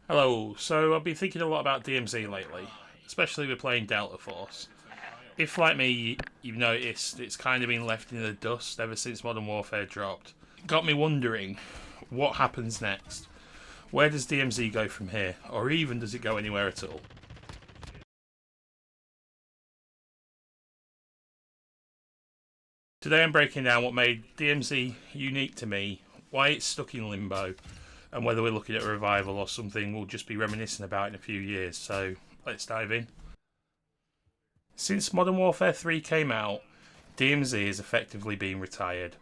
Hello, so I've been thinking a lot about DMZ lately, especially with playing Delta Force. If, like me, you've noticed it's kind of been left in the dust ever since Modern Warfare dropped, it got me wondering what happens next. Where does DMZ go from here, or even does it go anywhere at all? Today I'm breaking down what made DMZ unique to me, why it's stuck in limbo, and whether we're looking at a revival or something we'll just be reminiscing about in a few years. So let's dive in. Since Modern Warfare 3 came out, DMZ has effectively been retired.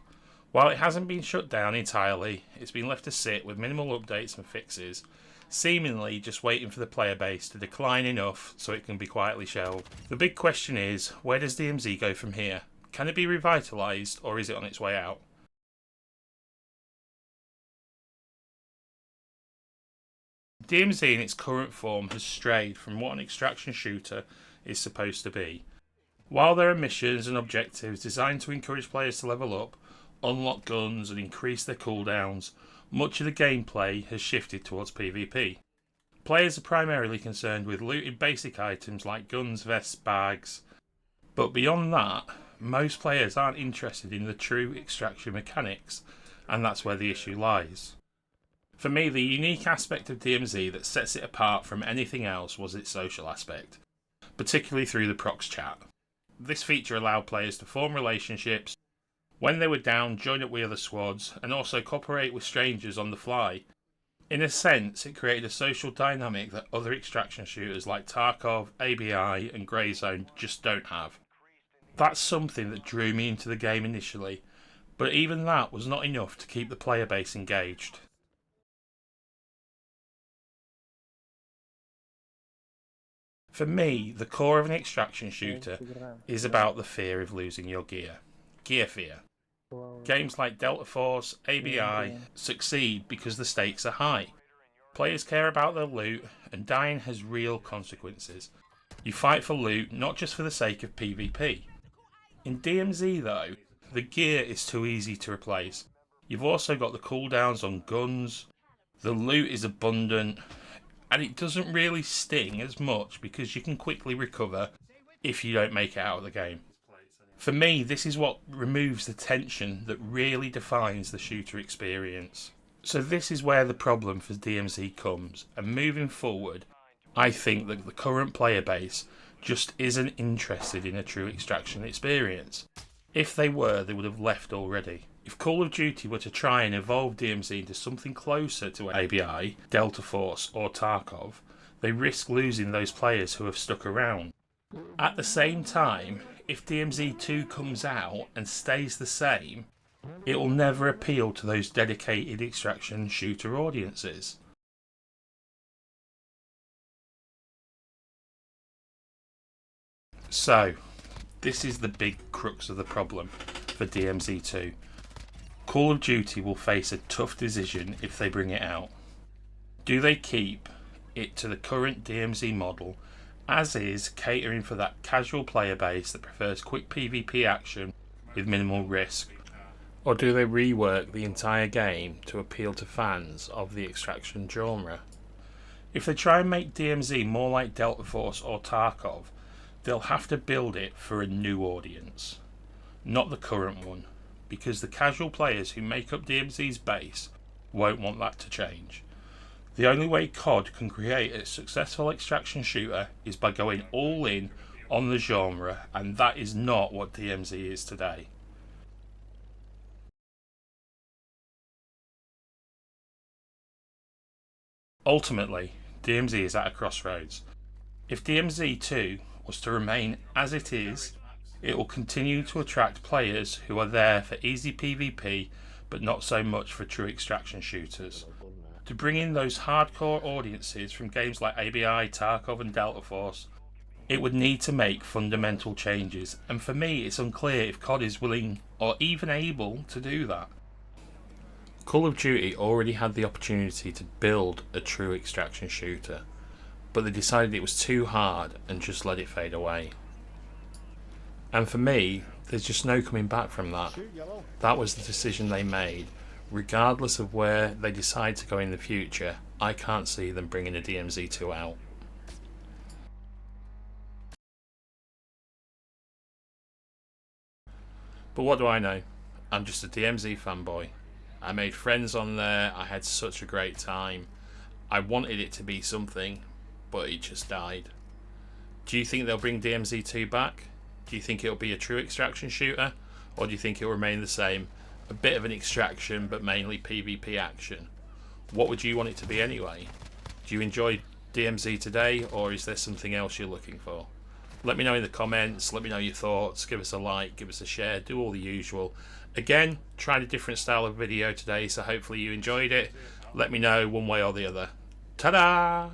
While it hasn't been shut down entirely, it's been left to sit with minimal updates and fixes, seemingly just waiting for the player base to decline enough so it can be quietly shelved. The big question is, where does DMZ go from here? Can it be revitalised, or is it on its way out? DMZ in its current form has strayed from what an extraction shooter is supposed to be. While there are missions and objectives designed to encourage players to level up, unlock guns and increase their cooldowns, much of the gameplay has shifted towards PvP. Players are primarily concerned with looting basic items like guns, vests, bags, but beyond that, most players aren't interested in the true extraction mechanics, and that's where the issue lies. For me, the unique aspect of DMZ that sets it apart from anything else was its social aspect, particularly through the prox chat. This feature allowed players to form relationships, when they were down, join up with other squads, and also cooperate with strangers on the fly. In a sense, it created a social dynamic that other extraction shooters like Tarkov, ABI, and Greyzone just don't have. That's something that drew me into the game initially, but even that was not enough to keep the player base engaged. For me, the core of an extraction shooter is about the fear of losing your gear. Gear fear. Games like Delta Force, ABI succeed because the stakes are high. Players care about their loot, and dying has real consequences. You fight for loot not just for the sake of PvP. In DMZ though, the gear is too easy to replace. You've also got the cooldowns on guns, the loot is abundant, and it doesn't really sting as much because you can quickly recover if you don't make it out of the game. For me, this is what removes the tension that really defines the shooter experience. So this is where the problem for DMZ comes, and moving forward, I think that the current player base just isn't interested in a true extraction experience. If they were, they would have left already. If Call of Duty were to try and evolve DMZ into something closer to ABI, Delta Force or Tarkov, they risk losing those players who have stuck around. At the same time, if DMZ 2 comes out and stays the same, it will never appeal to those dedicated extraction shooter audiences. So, this is the big crux of the problem for DMZ 2. Call of Duty will face a tough decision if they bring it out. Do they keep it to the current DMZ model, as is, catering for that casual player base that prefers quick PvP action with minimal risk? Or do they rework the entire game to appeal to fans of the extraction genre? If they try and make DMZ more like Delta Force or Tarkov, they'll have to build it for a new audience, not the current one, because the casual players who make up DMZ's base won't want that to change. The only way COD can create a successful extraction shooter is by going all in on the genre, and that is not what DMZ is today. Ultimately, DMZ is at a crossroads. If DMZ 2 was to remain as it is, it will continue to attract players who are there for easy PvP but not so much for true extraction shooters. To bring in those hardcore audiences from games like ABI, Tarkov and Delta Force, it would need to make fundamental changes, and for me it's unclear if COD is willing or even able to do that. Call of Duty already had the opportunity to build a true extraction shooter, but they decided it was too hard and just let it fade away. And for me, there's just no coming back from that. That was the decision they made, regardless of where they decide to go in the future, I can't see them bringing a DMZ 2 out. But what do I know? I'm just a DMZ fanboy. I made friends on there, I had such a great time. I wanted it to be something, but it just died. Do you think they'll bring DMZ 2 back? Do you think it'll be a true extraction shooter? Or do you think it'll remain the same? A bit of an extraction, but mainly PvP action. What would you want it to be anyway? Do you enjoy DMZ today, or is there something else you're looking for? Let me know in the comments, let me know your thoughts, give us a like, give us a share, do all the usual. Again, tried a different style of video today, so hopefully you enjoyed it. Let me know one way or the other. Ta-da!